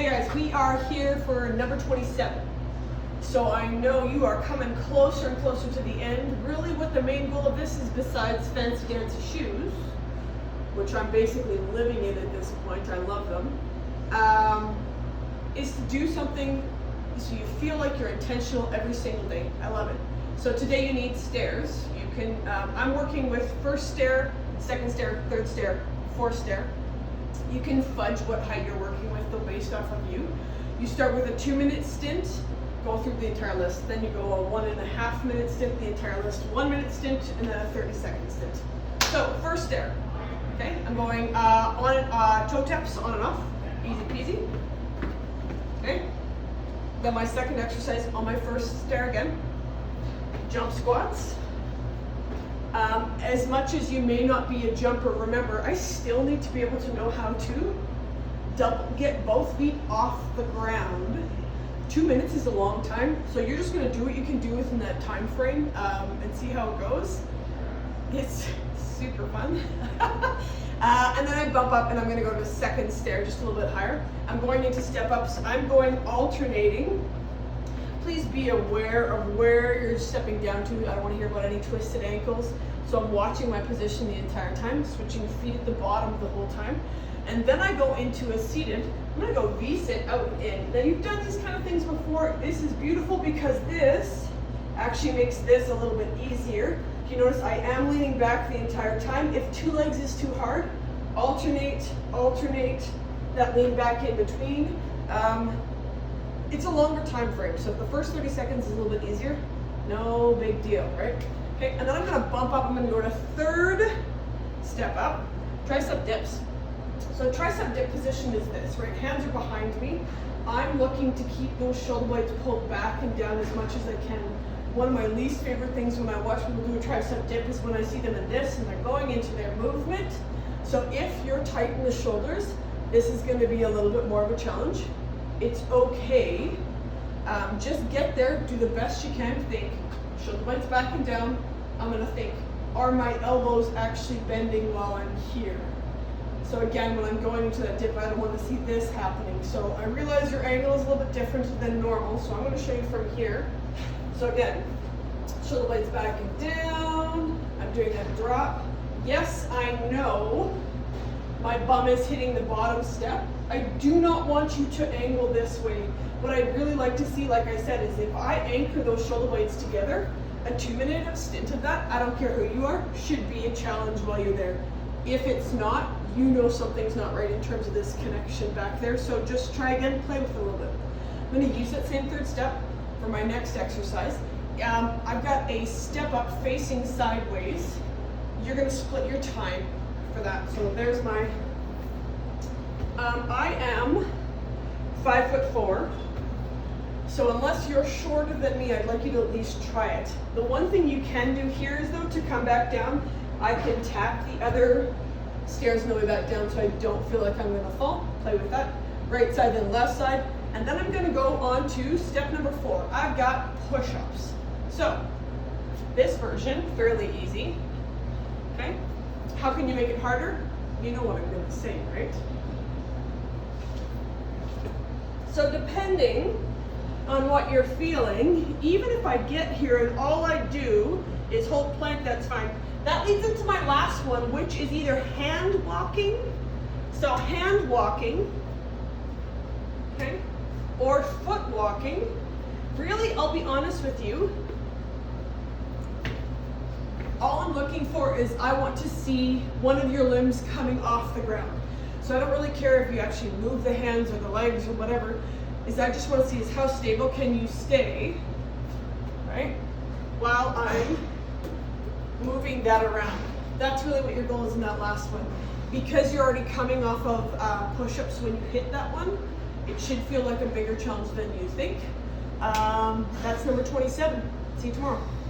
Hey guys, we are here for number 27. So I know you are coming closer and closer to the end. Really what the main goal of this is, besides fancy dancy shoes, which I'm basically living in at this point, I love them, is to do something so you feel like you're intentional every single day. I love it. So today you need stairs. You can, I'm working with first stair, second stair, third stair, fourth stair. You can fudge what height you're working with though based off of you. You start with a 2-minute stint, go through the entire list. Then you go a 1.5 minute stint, the entire list, 1 minute stint, and then a 30-second stint. So first stair, okay? I'm going on toe taps, on and off, easy peasy. Okay? Then my second exercise on my first stair again, jump squats. As much as you may not be a jumper, remember, I still need to be able to know how to get both feet off the ground. 2 minutes is a long time, so you're just gonna do what you can do within that time frame and see how it goes. It's super fun. And then I bump up and I'm gonna go to second stair, just a little bit higher. I'm going into step ups. I'm going alternating. Please be aware of where you're stepping down to. I don't want to hear about any twisted ankles. So I'm watching my position the entire time, switching feet at the bottom the whole time. And then I go into a seated. I'm going to go V-sit out and in. Now you've done these kind of things before. This is beautiful because this actually makes this a little bit easier. If you notice, I am leaning back the entire time. If 2 legs is too hard, alternate that lean back in between. It's a longer time frame, so if the first 30 seconds is a little bit easier, no big deal, right? Okay, and then I'm gonna bump up. I'm gonna go to third step up, tricep dips. So tricep dip position is this, right? Hands are behind me. I'm looking to keep those shoulder blades pulled back and down as much as I can. One of my least favorite things when I watch people do a tricep dip is when I see them in this and they're going into their movement. So if you're tight in the shoulders, this is gonna be a little bit more of a challenge. It's okay. Just get there, do the best you can. Think, shoulder blades back and down. I'm gonna think, are my elbows actually bending while I'm here? So again, when I'm going into that dip, I don't want to see this happening. So I realize your angle is a little bit different than normal, so I'm gonna show you from here. So again, shoulder blades back and down. I'm doing that drop. Yes, I know my bum is hitting the bottom step. I do not want you to angle this way. What I'd really like to see, like I said, is if I anchor those shoulder blades together, a 2-minute stint of that, I don't care who you are, should be a challenge while you're there. If it's not, you know something's not right in terms of this connection back there, so just try again, play with it a little bit. I'm gonna use that same third step for my next exercise. I've got a step up facing sideways. You're gonna split your time for that. So there's my, I am 5'4", so unless you're shorter than me, I'd like you to at least try it. The one thing you can do here is though, to come back down, I can tap the other stairs on the way back down so I don't feel like I'm gonna fall. Play with that. Right side, then left side. And then I'm gonna go on to step number 4. I've got push-ups. So, this version, fairly easy, okay? How can you make it harder? You know what I'm gonna say, right? So depending on what you're feeling, even if I get here and all I do is hold plank, that's fine. That leads into my last one, which is either hand walking, so hand walking, okay, or foot walking. Really, I'll be honest with you, all I'm looking for is I want to see one of your limbs coming off the ground. So I don't really care if you actually move the hands or the legs or whatever, is I just want to see is how stable can you stay, right, while I'm moving that around. That's really what your goal is in that last one. Because you're already coming off of push-ups when you hit that one, it should feel like a bigger challenge than you think. That's number 27. See you tomorrow.